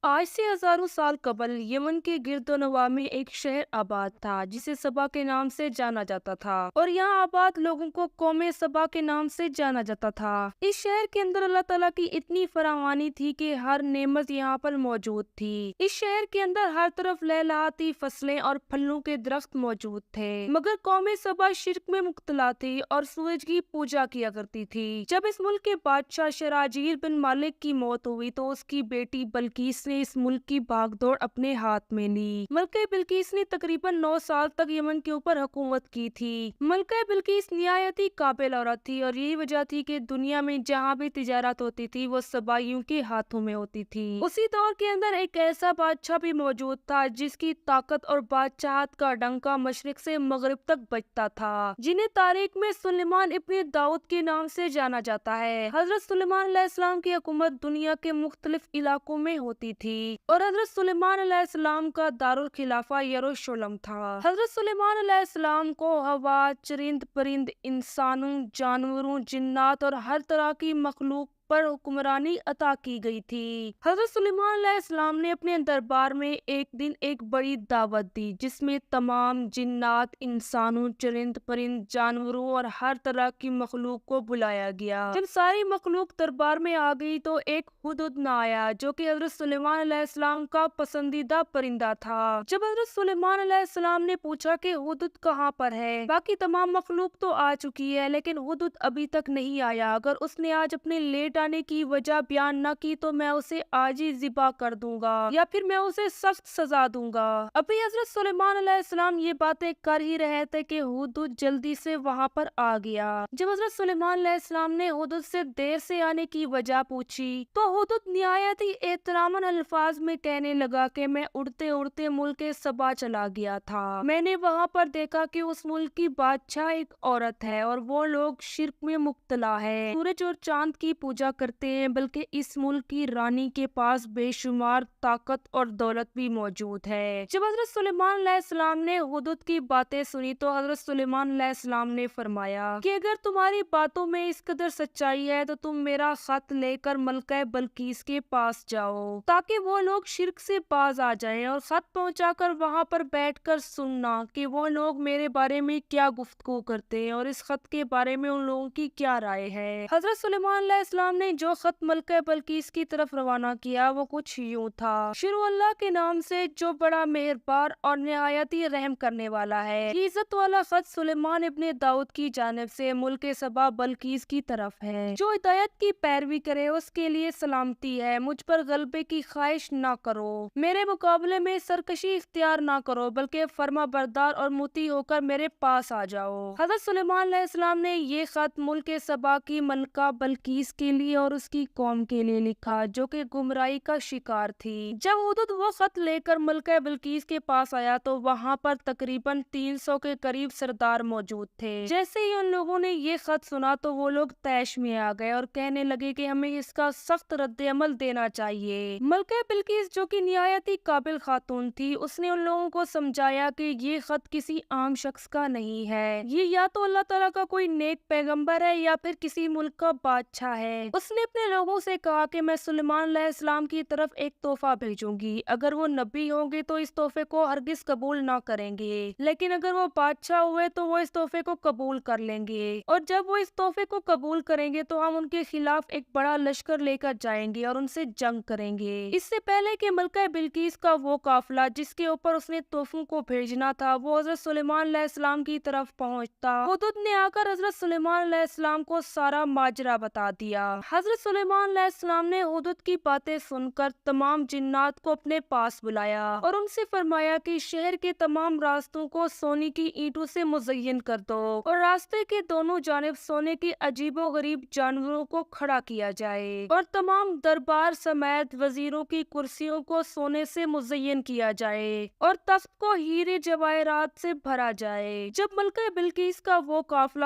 آج سے ہزاروں سال قبل یمن کے گرد و نواح میں ایک شہر آباد تھا جسے سبا کے نام سے جانا جاتا تھا، اور یہاں آباد لوگوں کو قوم سبا کے نام سے جانا جاتا تھا۔ اس شہر کے اندر اللہ تعالیٰ کی اتنی فراوانی تھی کہ ہر نعمت یہاں پر موجود تھی۔ اس شہر کے اندر ہر طرف لہلہاتی فصلیں اور پھلوں کے درخت موجود تھے، مگر قوم سبا شرک میں مبتلا تھی اور سورج کی پوجا کیا کرتی تھی۔ جب اس ملک کے بادشاہ شراجیل بن مالک کی موت ہوئی تو اس کی بیٹی بلقیس نے اس ملک کی بھاگ دوڑ اپنے ہاتھ میں لی۔ ملکہ بلقیس نے تقریباً 9 سال تک یمن کے اوپر حکومت کی تھی۔ ملکہ بلقیس نہایت ہی قابل عورت تھی، اور یہی وجہ تھی کہ دنیا میں جہاں بھی تجارت ہوتی تھی وہ سبائیوں کے ہاتھوں میں ہوتی تھی۔ اسی دور کے اندر ایک ایسا بادشاہ بھی موجود تھا جس کی طاقت اور بادشاہت کا ڈنکا مشرق سے مغرب تک بجتا تھا، جنہیں تاریخ میں سلیمان ابن داؤد کے نام سے جانا جاتا ہے۔ حضرت سلیمان علیہ السلام کی حکومت دنیا کے مختلف علاقوں میں ہوتی تھی، اور حضرت سلیمان علیہ السلام کا دارالخلافہ یروشلم تھا۔ حضرت سلیمان علیہ السلام کو ہوا، چرند پرند، انسانوں، جانوروں، جنات اور ہر طرح کی مخلوق پر حکمرانی عطا کی گئی تھی۔ حضرت سلیمان علیہ السلام نے اپنے دربار میں ایک دن ایک بڑی دعوت دی جس میں تمام جنات، انسانوں، چرند پرند، جانوروں اور ہر طرح کی مخلوق کو بلایا گیا۔ جب ساری مخلوق دربار میں آ گئی تو ایک ہدہد نہ آیا جو کہ حضرت سلیمان علیہ السلام کا پسندیدہ پرندہ تھا۔ جب حضرت سلیمان علیہ السلام نے پوچھا کہ ہدہد کہاں پر ہے، باقی تمام مخلوق تو آ چکی ہے لیکن ہدہد ابھی تک نہیں آیا، اگر اس نے آج اپنے لیٹ آنے کی وجہ بیان نہ کی تو میں اسے آج ہی ذبح کر دوں گا یا پھر میں اسے سخت سزا دوں گا۔ ابھی حضرت سلیمان علیہ السلام یہ باتیں کر ہی رہے تھے کہ ہدہد جلدی سے وہاں پر آ گیا۔ جب حضرت سلیمان علیہ السلام نے ہدہد سے دیر سے آنے کی وجہ پوچھی تو ہدہد نہایت ہی احتراماً الفاظ میں کہنے لگا کہ میں اڑتے اڑتے ملک سبا چلا گیا تھا۔ میں نے وہاں پر دیکھا کہ اس ملک کی بادشاہ ایک عورت ہے اور وہ لوگ شرک میں مبتلا ہے، سورج اور چاند کی پوجا کرتے ہیں، بلکہ اس ملک کی رانی کے پاس بے شمار طاقت اور دولت بھی موجود ہے۔ جب حضرت سلیمان علیہ السلام نے ہدہد کی باتیں سنی تو حضرت سلیمان علیہ السلام نے فرمایا کہ اگر تمہاری باتوں میں اس قدر سچائی ہے تو تم میرا خط لے کر ملکہ بلقیس کے پاس جاؤ تاکہ وہ لوگ شرک سے باز آ جائیں، اور خط پہنچا کر وہاں پر بیٹھ کر سننا کہ وہ لوگ میرے بارے میں کیا گفتگو کرتے ہیں اور اس خط کے بارے میں ان لوگوں کی کیا رائے ہے۔ حضرت سلیمان علیہ السلام نے جو خط ملکہ بلقیس کی طرف روانہ کیا وہ کچھ یوں تھا: شروع اللہ کے نام سے جو بڑا مہربان اور نہایت ہی رحم کرنے والا ہے۔ یہ عزت والا خط سلیمان ابن داؤد کی جانب سے ملک سبا بلقیس کی طرف ہے۔ جو ہدایت کی پیروی کرے اس کے لیے سلامتی ہے، مجھ پر غلبے کی خواہش نہ کرو، میرے مقابلے میں سرکشی اختیار نہ کرو، بلکہ فرما بردار اور مطیع ہو کر میرے پاس آ جاؤ۔ حضرت سلیمان علیہ السلام نے یہ خط ملک سبا کی ملکہ بلقیس کے لیے اور اس کی قوم کے لیے لکھا جو کہ گمراہی کا شکار تھی۔ جب ہدہد وہ خط لے کر ملکہ بلقیس کے پاس آیا تو وہاں پر تقریباً 300 کے قریب سردار موجود تھے۔ جیسے ہی ان لوگوں نے یہ خط سنا تو وہ لوگ طیش میں آ گئے اور کہنے لگے کہ ہمیں اس کا سخت رد عمل دینا چاہیے۔ ملکہ بلقیس جو کہ نہایت ہی قابل خاتون تھی، اس نے ان لوگوں کو سمجھایا کہ یہ خط کسی عام شخص کا نہیں ہے، یہ یا تو اللہ تعالیٰ کا کوئی نیک پیغمبر ہے یا پھر کسی ملک کا بادشاہ ہے۔ اس نے اپنے لوگوں سے کہا کہ میں سلیمان علیہ السلام کی طرف ایک تحفہ بھیجوں گی، اگر وہ نبی ہوں گے تو اس تحفے کو ہرگز قبول نہ کریں گے، لیکن اگر وہ بادشاہ ہوئے تو وہ اس تحفے کو قبول کر لیں گے، اور جب وہ اس تحفے کو قبول کریں گے تو ہم ان کے خلاف ایک بڑا لشکر لے کر جائیں گے اور ان سے جنگ کریں گے۔ اس سے پہلے کہ ملکہ بلقیس کا وہ قافلہ جس کے اوپر اس نے تحفوں کو بھیجنا تھا وہ حضرت سلیمان علیہ السلام کی طرف پہنچتا، ہدہد نے آ کر حضرت سلیمان علیہ السلام کو سارا ماجرا بتا دیا۔ حضرت سلیمان علیہ السلام نے ہدہد کی باتیں سن کر تمام جنات کو اپنے پاس بلایا اور ان سے فرمایا کہ شہر کے تمام راستوں کو سونے کی اینٹوں سے مزین کر دو اور راستے کے دونوں جانب سونے کے عجیب و غریب جانوروں کو کھڑا کیا جائے، اور تمام دربار سمیت وزیروں کی کرسیوں کو سونے سے مزین کیا جائے اور تخت کو ہیرے جواہرات سے بھرا جائے۔ جب ملکہ بلقیس کا وہ قافلہ